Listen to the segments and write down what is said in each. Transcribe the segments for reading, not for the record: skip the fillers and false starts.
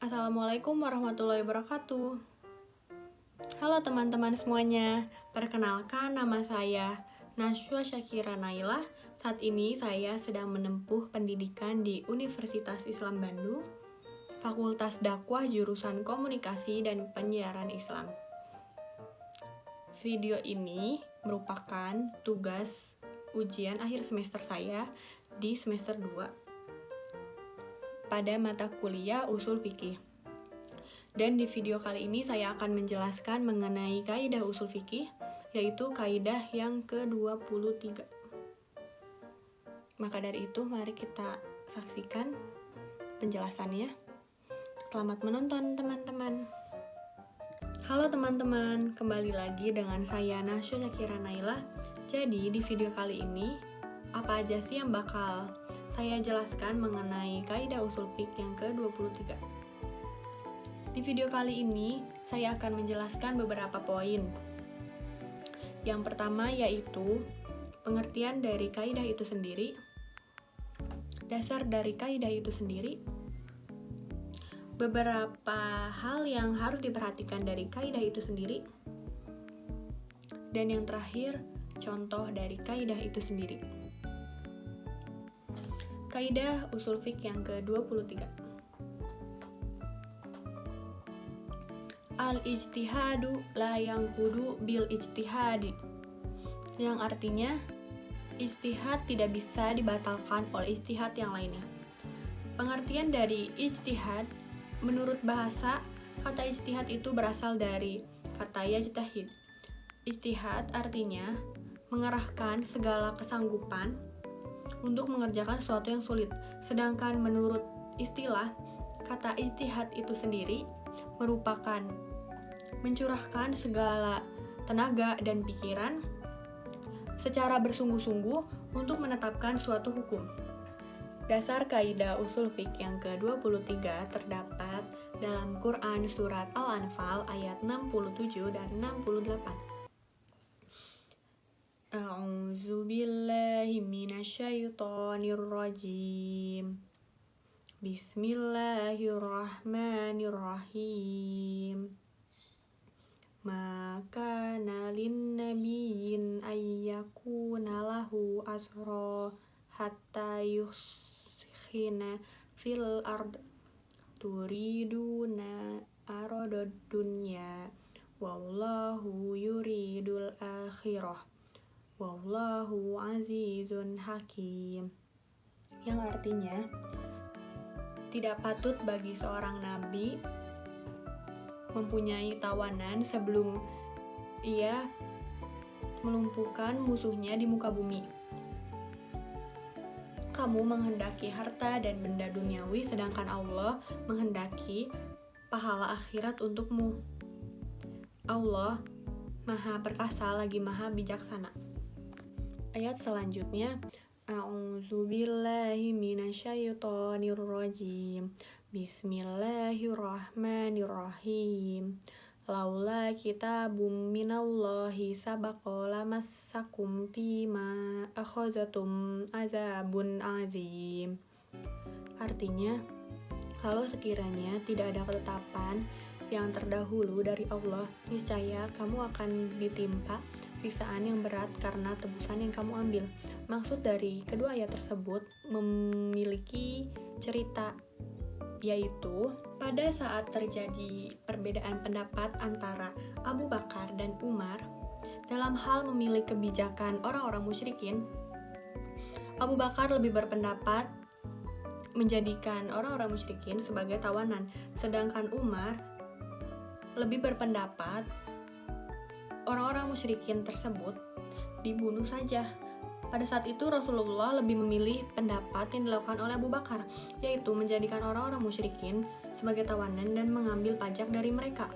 Assalamualaikum warahmatullahi wabarakatuh. Halo teman-teman semuanya, perkenalkan nama saya Nashwa Syakira Naila. Saat ini saya sedang menempuh pendidikan di Universitas Islam Bandung, Fakultas Dakwah jurusan Komunikasi dan Penyiaran Islam. Video ini merupakan tugas ujian akhir semester saya di semester 2 pada mata kuliah Ushul Fiqih. Dan di video kali ini saya akan menjelaskan mengenai kaidah ushul fikih, yaitu kaidah yang ke-23. Maka dari itu, mari kita saksikan penjelasannya. Selamat menonton teman-teman. Halo teman-teman, kembali lagi dengan saya Nashwa Syakira Naila. Jadi di video kali ini, apa aja sih yang bakal saya jelaskan mengenai kaidah ushul fikih yang ke-23. Di video kali ini, saya akan menjelaskan beberapa poin. Yang pertama yaitu pengertian dari kaidah itu sendiri, dasar dari kaidah itu sendiri, beberapa hal yang harus diperhatikan dari kaidah itu sendiri, dan yang terakhir, contoh dari kaidah itu sendiri. Kaidah ushul fikih yang ke-23. Al-ijtihadu la yanqudu bil ijtihadi, yang artinya ijtihad tidak bisa dibatalkan oleh ijtihad yang lainnya. Pengertian dari ijtihad, menurut bahasa, kata ijtihad itu berasal dari kata yajtahid. Ijtihad artinya mengerahkan segala kesanggupan untuk mengerjakan sesuatu yang sulit. Sedangkan menurut istilah, kata ijtihad itu sendiri merupakan mencurahkan segala tenaga dan pikiran secara bersungguh-sungguh untuk menetapkan suatu hukum. Dasar kaidah ushul fikih yang ke-23 terdapat dalam Quran surat Al-Anfal ayat 67 dan 68. A'udzu billahi minasyaitonir rajim. Bismillahirrahmanirrahim. Maka nalin nabiyyin ayyakuna lahu asra hatta yuskhina fil ard turiduna aradad dunya wallahu yuridul akhirah wallahu azizun hakim, yang artinya tidak patut bagi seorang nabi mempunyai tawanan sebelum ia melumpuhkan musuhnya di muka bumi. Kamu menghendaki harta dan benda duniawi, sedangkan Allah menghendaki pahala akhirat untukmu. Allah Maha Perkasa lagi Maha Bijaksana. Ayat selanjutnya, A'udzu billahi minasyaitonir rajim. Bismillahirrahmanirrahim. Laula kitabum minallahi sabaqa lamassakum fima akhadzatum azabun azim. Artinya, kalau sekiranya tidak ada ketetapan yang terdahulu dari Allah, niscaya kamu akan ditimpa siksaan yang berat karena tebusan yang kamu ambil. Maksud dari kedua ayat tersebut memiliki cerita, yaitu pada saat terjadi perbedaan pendapat antara Abu Bakar dan Umar dalam hal memilih kebijakan orang-orang musyrikin. Abu Bakar lebih berpendapat menjadikan orang-orang musyrikin sebagai tawanan, sedangkan Umar lebih berpendapat orang-orang musyrikin tersebut dibunuh saja. Pada saat itu Rasulullah lebih memilih pendapat yang dilakukan oleh Abu Bakar, yaitu menjadikan orang-orang musyrikin sebagai tawanan dan mengambil pajak dari mereka.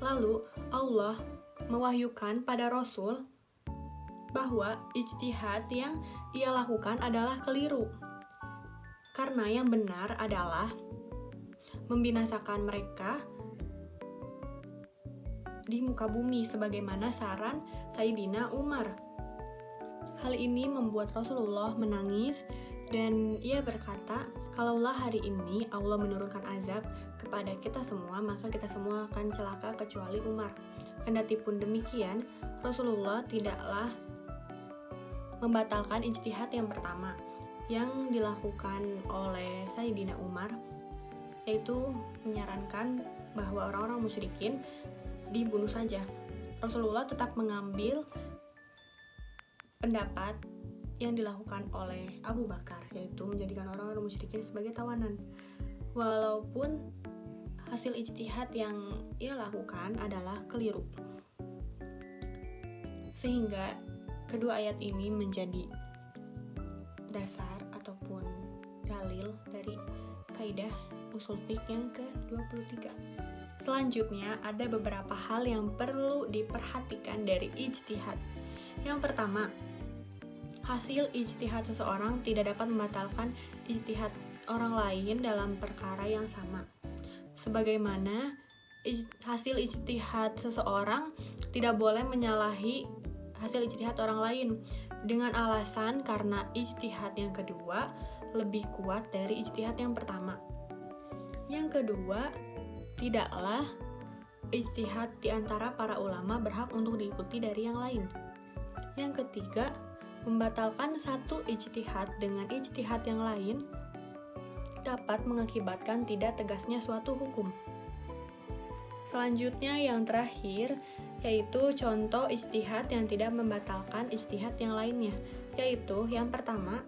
Lalu Allah mewahyukan pada Rasul bahwa ijtihad yang ia lakukan adalah keliru, karena yang benar adalah membinasakan mereka di muka bumi sebagaimana saran Sayyidina Umar. Hal ini membuat Rasulullah menangis Dan ia berkata, kalaulah hari ini Allah menurunkan azab kepada kita semua, maka kita semua akan celaka kecuali Umar. Kendati pun demikian, Rasulullah tidaklah membatalkan ijtihad yang pertama yang dilakukan oleh Sayyidina Umar, yaitu menyarankan bahwa orang-orang musyrikin dibunuh saja. Rasulullah tetap mengambil pendapat yang dilakukan oleh Abu Bakar, yaitu menjadikan orang-orang musyrikin sebagai tawanan. Walaupun hasil ijtihad yang ia lakukan adalah keliru. Sehingga kedua ayat ini menjadi dasar ataupun dalil dari kaidah usul fiqh yang ke-23. Selanjutnya ada beberapa hal yang perlu diperhatikan dari ijtihad. Yang pertama, hasil ijtihad seseorang tidak dapat membatalkan ijtihad orang lain dalam perkara yang sama. Sebagaimana hasil ijtihad seseorang tidak boleh menyalahi hasil ijtihad orang lain dengan alasan karena ijtihad yang kedua lebih kuat dari ijtihad yang pertama. Yang kedua, tidaklah ijtihad di antara para ulama berhak untuk diikuti dari yang lain. Yang ketiga, membatalkan satu ijtihad dengan ijtihad yang lain dapat mengakibatkan tidak tegasnya suatu hukum. Selanjutnya yang terakhir, yaitu contoh ijtihad yang tidak membatalkan ijtihad yang lainnya, yaitu yang pertama,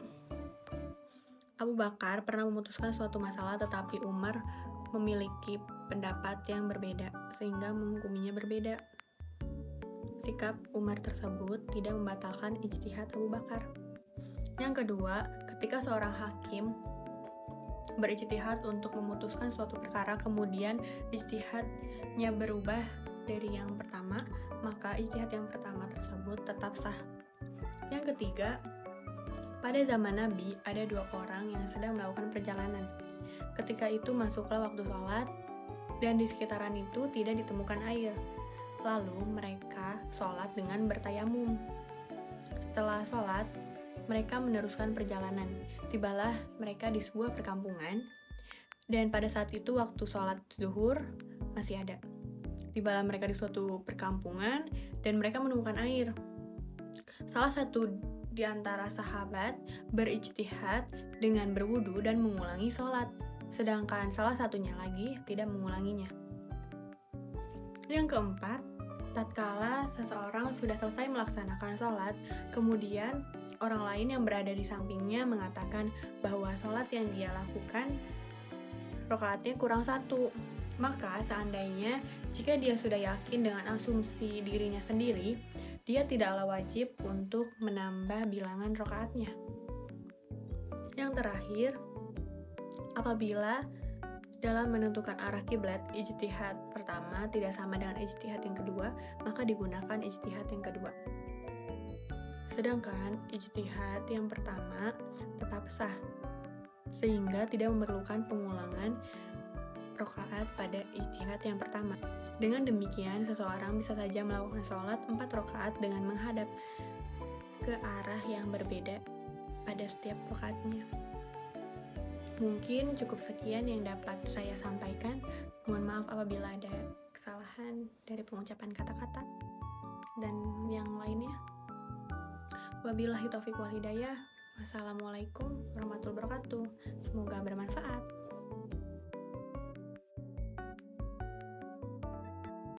Abu Bakar pernah memutuskan suatu masalah tetapi Umar memiliki pendapat yang berbeda sehingga menghukuminya berbeda. Sikap Umar tersebut tidak membatalkan ijtihad Abu Bakar. Yang kedua, ketika seorang hakim berijtihad untuk memutuskan suatu perkara kemudian ijtihadnya berubah dari yang pertama, maka ijtihad yang pertama tersebut tetap sah. Yang ketiga, pada zaman Nabi ada dua orang yang sedang melakukan perjalanan. Ketika itu masuklah waktu sholat dan di sekitaran itu tidak ditemukan air. Lalu mereka sholat dengan bertayamum. Setelah sholat, mereka meneruskan perjalanan. Tibalah mereka di sebuah perkampungan dan pada saat itu waktu sholat zuhur masih ada. Tibalah mereka di suatu perkampungan dan mereka menemukan air. Salah satu di antara sahabat berijtihad dengan berwudu dan mengulangi sholat, sedangkan salah satunya lagi tidak mengulanginya. Yang keempat, tatkala seseorang sudah selesai melaksanakan sholat, kemudian orang lain yang berada di sampingnya mengatakan bahwa sholat yang dia lakukan rakaatnya kurang satu. Maka seandainya jika dia sudah yakin dengan asumsi dirinya sendiri, dia tidaklah wajib untuk menambah bilangan rakaatnya. Yang terakhir, apabila dalam menentukan arah kiblat ijtihad pertama tidak sama dengan ijtihad yang kedua, maka digunakan ijtihad yang kedua. Sedangkan ijtihad yang pertama tetap sah, sehingga tidak memerlukan pengulangan rakaat pada ijtihad yang pertama. Dengan demikian, seseorang bisa saja melakukan sholat 4 rakaat dengan menghadap ke arah yang berbeda pada setiap rakaatnya. Mungkin cukup sekian yang dapat saya sampaikan. Mohon maaf apabila ada kesalahan dari pengucapan kata-kata dan yang lainnya. Wabillahi taufiq wal hidayah. Wassalamualaikum warahmatullahi wabarakatuh. Semoga bermanfaat.